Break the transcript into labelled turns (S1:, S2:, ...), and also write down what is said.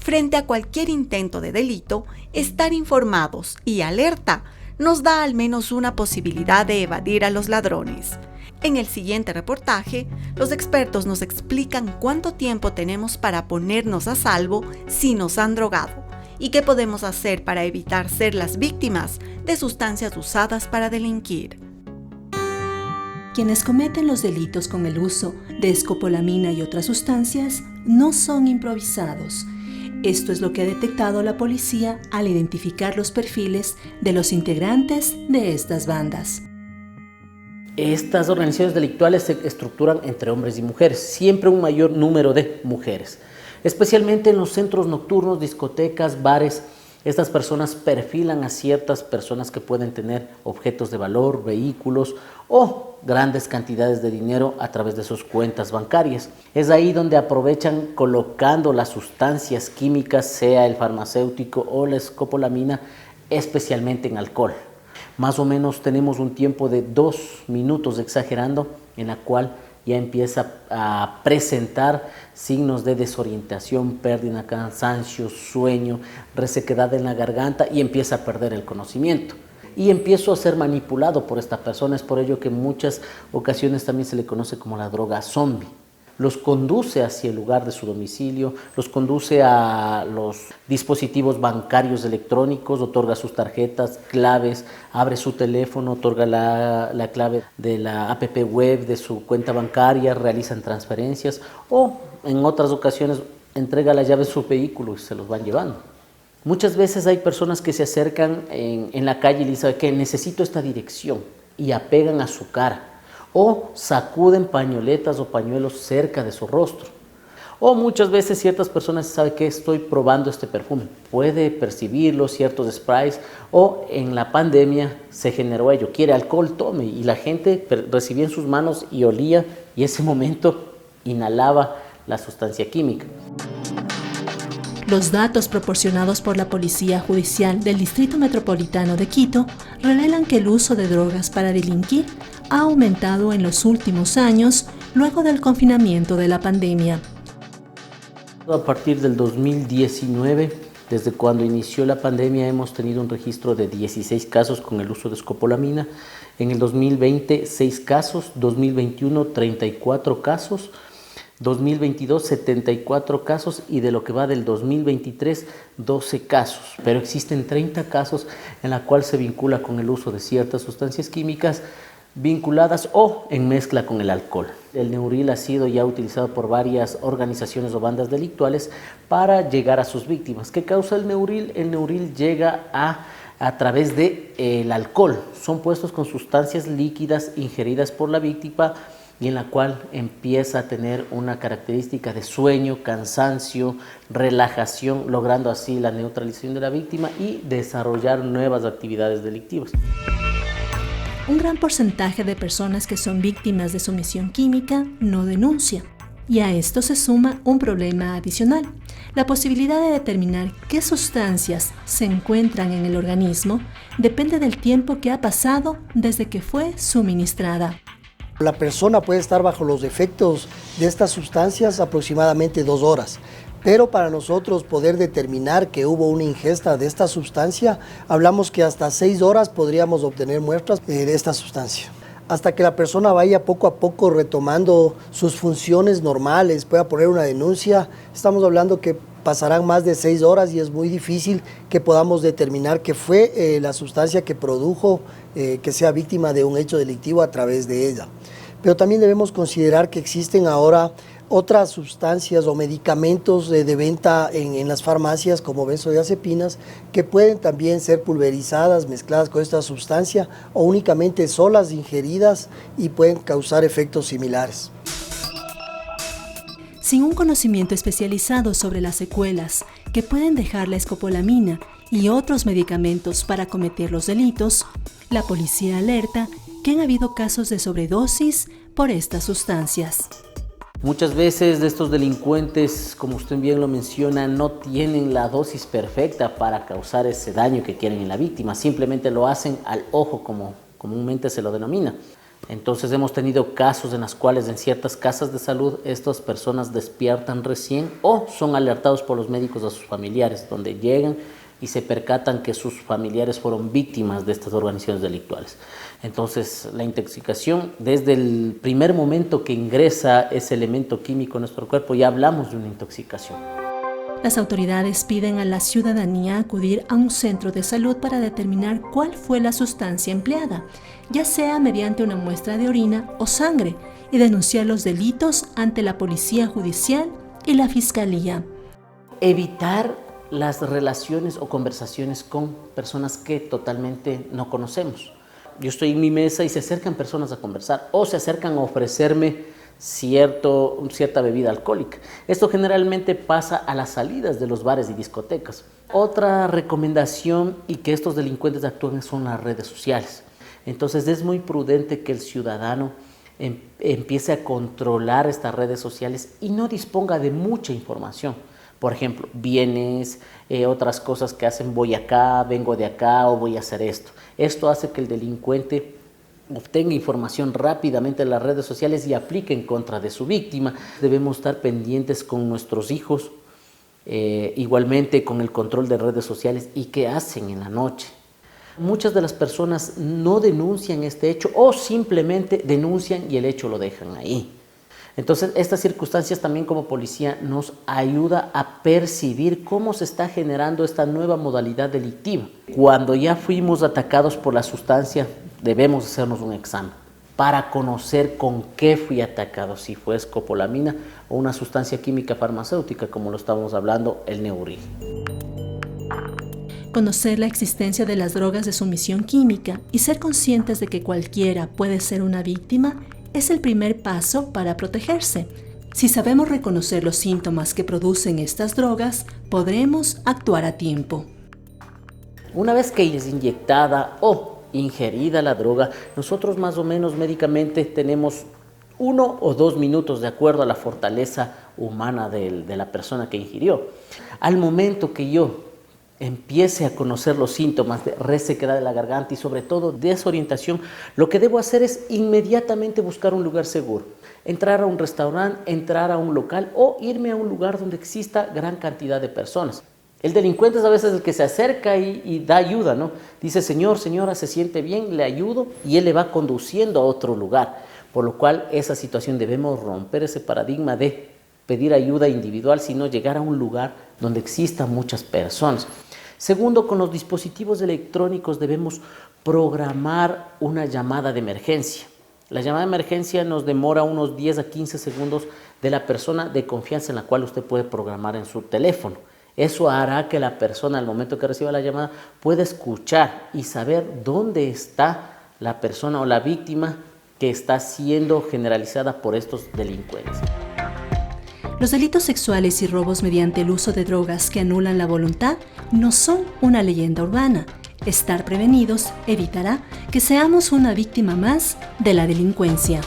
S1: Frente a cualquier intento de delito, estar informados y alerta nos da al menos una posibilidad de evadir a los ladrones. En el siguiente reportaje, los expertos nos explican cuánto tiempo tenemos para ponernos a salvo si nos han drogado y qué podemos hacer para evitar ser las víctimas de sustancias usadas para delinquir.
S2: Quienes cometen los delitos con el uso de escopolamina y otras sustancias no son improvisados. Esto es lo que ha detectado la policía al identificar los perfiles de los integrantes de estas bandas.
S3: Estas organizaciones delictuales se estructuran entre hombres y mujeres, siempre un mayor número de mujeres. Especialmente en los centros nocturnos, discotecas, bares, estas personas perfilan a ciertas personas que pueden tener objetos de valor, vehículos o grandes cantidades de dinero a través de sus cuentas bancarias. Es ahí donde aprovechan colocando las sustancias químicas, sea el farmacéutico o la escopolamina, especialmente en alcohol. Más o menos tenemos un tiempo de 2 minutos, exagerando, en la cual ya empieza a presentar signos de desorientación, pérdida de cansancio, sueño, resequedad en la garganta y empieza a perder el conocimiento. Y empiezo a ser manipulado por esta persona, es por ello que en muchas ocasiones también se le conoce como la droga zombie. Los conduce hacia el lugar de su domicilio, los conduce a los dispositivos bancarios electrónicos, otorga sus tarjetas, claves, abre su teléfono, otorga la clave de la app web de su cuenta bancaria, realizan transferencias o en otras ocasiones entrega las llaves de su vehículo y se los van llevando. Muchas veces hay personas que se acercan en la calle y le dicen que necesito esta dirección y apegan a su cara. O sacuden pañoletas o pañuelos cerca de su rostro. O muchas veces ciertas personas saben que estoy probando este perfume. Puede percibirlo, ciertos sprays. O en la pandemia se generó ello. Quiere alcohol, tome. Y la gente recibía en sus manos y olía. Y en ese momento inhalaba la sustancia química.
S2: Los datos proporcionados por la Policía Judicial del Distrito Metropolitano de Quito revelan que el uso de drogas para delinquir ha aumentado en los últimos años luego del confinamiento de la pandemia.
S3: A partir del 2019, desde cuando inició la pandemia, hemos tenido un registro de 16 casos con el uso de escopolamina. En el 2020, 6 casos, 2021, 34 casos. 2022, 74 casos y de lo que va del 2023, 12 casos. Pero existen 30 casos en la cual se vincula con el uso de ciertas sustancias químicas vinculadas o en mezcla con el alcohol. El Neuril ha sido ya utilizado por varias organizaciones o bandas delictuales para llegar a sus víctimas. ¿Qué causa el Neuril? El Neuril llega a través del alcohol. Son puestos con sustancias líquidas ingeridas por la víctima y en la cual empieza a tener una característica de sueño, cansancio, relajación, logrando así la neutralización de la víctima y desarrollar nuevas actividades delictivas.
S2: Un gran porcentaje de personas que son víctimas de sumisión química no denuncia. Y a esto se suma un problema adicional: la posibilidad de determinar qué sustancias se encuentran en el organismo depende del tiempo que ha pasado desde que fue suministrada.
S4: La persona puede estar bajo los efectos de estas sustancias aproximadamente 2 horas, pero para nosotros poder determinar que hubo una ingesta de esta sustancia, hablamos que hasta 6 horas podríamos obtener muestras de esta sustancia. Hasta que la persona vaya poco a poco retomando sus funciones normales, pueda poner una denuncia, estamos hablando que pasarán más de 6 horas y es muy difícil que podamos determinar que fue la sustancia que produjo que sea víctima de un hecho delictivo a través de ella. Pero también debemos considerar que existen ahora otras sustancias o medicamentos de venta en las farmacias como benzodiazepinas que pueden también ser pulverizadas, mezcladas con esta sustancia o únicamente solas ingeridas y pueden causar efectos similares.
S2: Sin un conocimiento especializado sobre las secuelas que pueden dejar la escopolamina y otros medicamentos para cometer los delitos, la policía alerta que han habido casos de sobredosis por estas sustancias.
S3: Muchas veces estos delincuentes, como usted bien lo menciona, no tienen la dosis perfecta para causar ese daño que quieren en la víctima. Simplemente lo hacen al ojo, como comúnmente se lo denomina. Entonces hemos tenido casos en los cuales en ciertas casas de salud estas personas despiertan recién o son alertados por los médicos a sus familiares, donde llegan y se percatan que sus familiares fueron víctimas de estas organizaciones delictuales. Entonces, la intoxicación, desde el primer momento que ingresa ese elemento químico en nuestro cuerpo, ya hablamos de una intoxicación.
S2: Las autoridades piden a la ciudadanía acudir a un centro de salud para determinar cuál fue la sustancia empleada, ya sea mediante una muestra de orina o sangre, y denunciar los delitos ante la Policía Judicial y la Fiscalía.
S3: Evitar las relaciones o conversaciones con personas que totalmente no conocemos. Yo estoy en mi mesa y se acercan personas a conversar o se acercan a ofrecerme cierta bebida alcohólica. Esto generalmente pasa a las salidas de los bares y discotecas. Otra recomendación y que estos delincuentes actúan son las redes sociales. Entonces es muy prudente que el ciudadano empiece a controlar estas redes sociales y no disponga de mucha información. Por ejemplo, bienes, otras cosas que hacen, voy acá, vengo de acá o voy a hacer esto. Esto hace que el delincuente obtenga información rápidamente en las redes sociales y aplique en contra de su víctima. Debemos estar pendientes con nuestros hijos, igualmente con el control de redes sociales y qué hacen en la noche. Muchas de las personas no denuncian este hecho o simplemente denuncian y el hecho lo dejan ahí. Entonces, estas circunstancias también como policía nos ayuda a percibir cómo se está generando esta nueva modalidad delictiva. Cuando ya fuimos atacados por la sustancia, debemos hacernos un examen para conocer con qué fui atacado, si fue escopolamina o una sustancia química farmacéutica, como lo estábamos hablando, el Neuril.
S2: Conocer la existencia de las drogas de sumisión química y ser conscientes de que cualquiera puede ser una víctima es el primer paso para protegerse. Si sabemos reconocer los síntomas que producen estas drogas, podremos actuar a tiempo.
S3: Una vez que es inyectada o ingerida la droga, nosotros más o menos médicamente tenemos 1 o 2 minutos de acuerdo a la fortaleza humana de la persona que ingirió. Al momento que yo empiece a conocer los síntomas de resequedad de la garganta y sobre todo desorientación, lo que debo hacer es inmediatamente buscar un lugar seguro, entrar a un restaurante, entrar a un local o irme a un lugar donde exista gran cantidad de personas. El delincuente es a veces el que se acerca y da ayuda, ¿no? Dice, señor, señora, se siente bien, le ayudo, y él le va conduciendo a otro lugar, por lo cual esa situación debemos romper ese paradigma de pedir ayuda individual, sino llegar a un lugar donde existan muchas personas. Segundo, con los dispositivos electrónicos debemos programar una llamada de emergencia. La llamada de emergencia nos demora unos 10 a 15 segundos de la persona de confianza en la cual usted puede programar en su teléfono. Eso hará que la persona al momento que reciba la llamada pueda escuchar y saber dónde está la persona o la víctima que está siendo generalizada por estos delincuentes.
S2: Los delitos sexuales y robos mediante el uso de drogas que anulan la voluntad no son una leyenda urbana. Estar prevenidos evitará que seamos una víctima más de la delincuencia.